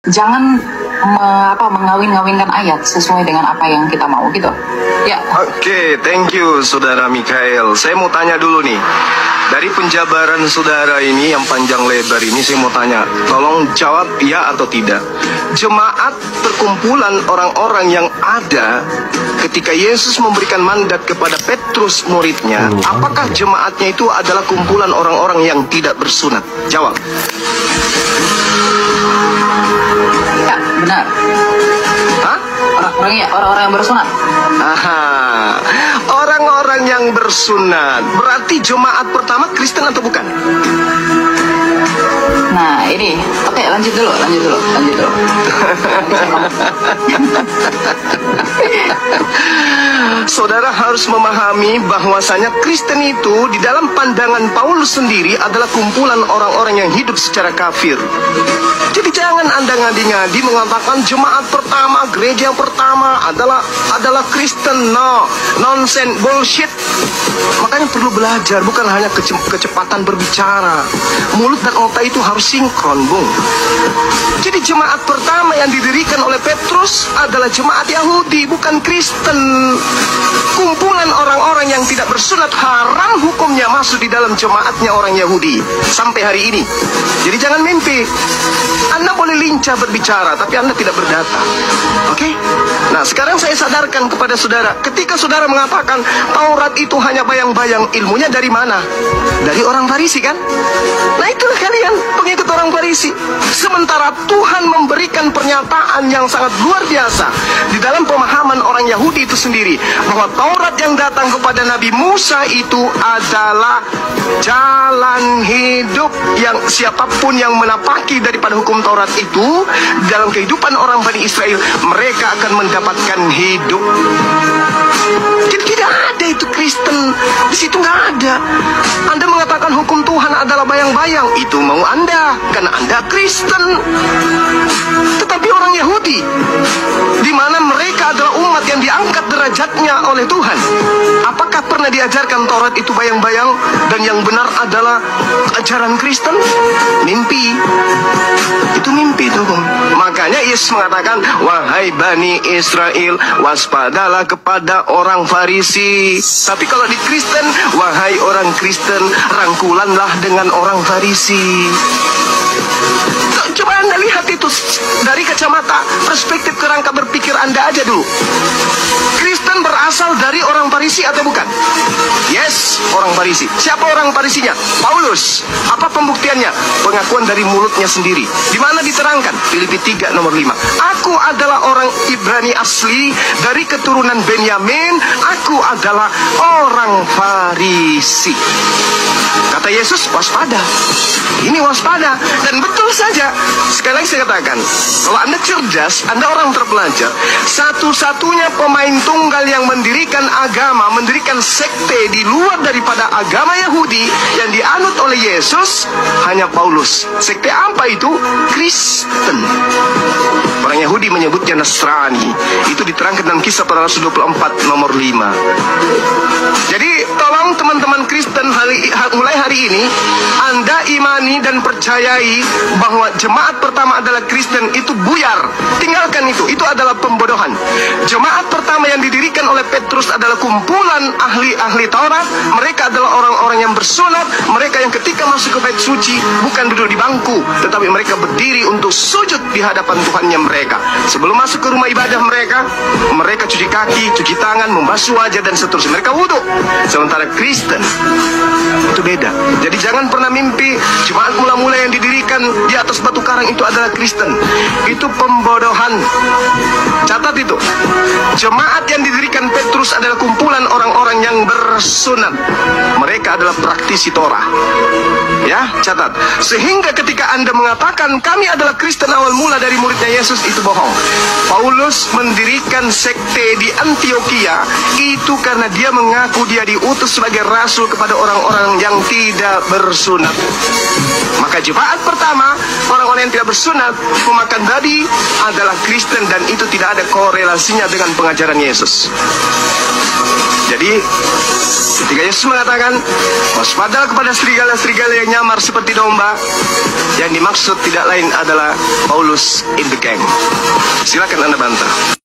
Jangan mengawin-ngawinkan ayat sesuai dengan apa yang kita mau gitu. Ya. Oke, thank you Saudara Mikael. Saya mau tanya dulu nih. Dari penjabaran saudara ini yang panjang lebar ini, saya mau tanya, tolong jawab ya atau tidak. Jemaat perkumpulan orang-orang yang ada ketika Yesus memberikan mandat kepada Petrus muridnya, apakah jemaatnya itu adalah kumpulan orang-orang yang tidak bersunat? Jawab. Ya, benar. Hah? Orang-orang yang bersunat. Aha, orang-orang yang bersunat. Berarti jemaat pertama Kristen atau bukan? Nah, ini. Oke, lanjut dulu. Saudara harus memahami bahwasanya Kristen itu di dalam pandangan Paulus sendiri adalah kumpulan orang-orang yang hidup secara kafir. Jadi jangan Anda ngadi-ngadi mengatakan jemaat pertama, gereja yang pertama adalah Kristen. No, nonsense, bullshit. Makanya perlu belajar, bukan hanya kecepatan berbicara. Mulut dan otak itu harus sinkron, Bung. Jadi jemaat pertama yang didirikan oleh Petrus adalah jemaat Yahudi, bukan Kristen. Kumpulan orang-orang yang tidak bersunat haram hukumnya masuk di dalam jemaatnya orang Yahudi sampai hari ini. Jadi jangan mimpi. Anda boleh lincah berbicara, tapi Anda tidak berdata. Oke? Nah, sekarang saya sadarkan kepada saudara, ketika saudara mengatakan Taurat itu hanya bayang-bayang, ilmunya dari mana? Dari orang Farisi kan? Nah, itulah kalian pengikut orang Farisi. Sementara Tuhan memberikan pernyataan yang sangat luar biasa di dalam pemahaman orang Yahudi itu sendiri, bahwa Taurat yang datang kepada Nabi Musa itu adalah jalan hidup yang siapapun yang menapaki daripada hukum Taurat itu dalam kehidupan orang Bani Israel, mereka akan mendapatkan hidup. Jadi tidak ada itu Kristen di situ, nggak ada. Anda mengatakan hukum Tuhan adalah bayang-bayang, itu mau Anda karena Anda Kristen. Tetapi orang Yahudi, di mana mereka adalah umat yang diangkat derajatnya oleh Tuhan, apakah pernah diajarkan Taurat itu bayang-bayang dan yang benar adalah ajaran Kristen? Mimpi. Itu mimpi itu. Makanya Yesus mengatakan, wahai Bani Israel, waspadalah kepada orang Farisi. Tapi kalau di Kristen, wahai orang Kristen, rangkulanlah dengan orang Farisi. Coba Anda lihat itu dari kacamata perspektif kerangka berpikir Anda aja dulu. Kristen berasal dari orang Farisi atau bukan? Yes, orang Farisi. Siapa orang Farisinya? Paulus. Apa pembuktiannya? Pengakuan dari mulutnya sendiri. Di mana diterangkan? Filipi 3 nomor 5. Aku adalah orang Ibrani asli dari keturunan Benyamin. Aku adalah orang Farisi. Kata Yesus, waspada. Ini waspada. Dan betul saja. Sekali lagi saya katakan, kalau Anda cerdas, Anda orang terpelajar, satu-satunya pemain tunggal yang mendirikan agama, mendirikan sekte di luar daripada agama Yahudi yang dianut oleh Yesus, hanya Paulus. Sekte apa itu? Kristen. Orang Yahudi menyebutnya Nasrani. Itu diterangkan dalam Kisah Para Rasul 24 nomor 5. Jadi tolong teman-teman Kristen, mulai hari ini Anda imani dan percayai bahwa jemaat pertama adalah Kristen, itu buyar. Tinggalkan itu adalah pembodohan. Jemaat pertama yang didirikan oleh Petrus adalah kumpulan ahli-ahli Taurat. Mereka adalah orang-orang yang bersunat. Mereka yang ketika masuk ke bait suci bukan duduk di bangku, tetapi mereka berdiri untuk sujud di hadapan Tuhannya mereka. Sebelum masuk ke rumah ibadah mereka cuci kaki, cuci tangan, membasuh wajah dan seterusnya. Mereka wudhu. Sementara Kristen itu beda. Jadi jangan pernah mimpi jemaat mula-mula yang didirikan di atas batu karang itu adalah Kristen. Itu pembodohan. Catat itu. Jemaat yang didirikan Petrus adalah kumpulan orang-orang yang bersunat. Mereka adalah praktisi Torah. Ya, catat. Sehingga ketika Anda mengatakan kami adalah Kristen awal mula dari muridnya Yesus, itu bohong. Paulus mendirikan sekte di Antioquia itu karena dia mengaku dia diutus sebagai rasul kepada orang-orang yang tidak bersunat. Maka jemaat pertama, orang-orang yang tidak bersunat, pemakan babi adalah Kristen, dan itu tidak ada korelasinya dengan pengajaran Yesus. Jadi ketika Yesus mengatakan waspadalah kepada serigala-serigala yang nyamar seperti domba, yang dimaksud tidak lain adalah Paulus in the gang. Silakan Anda bantah.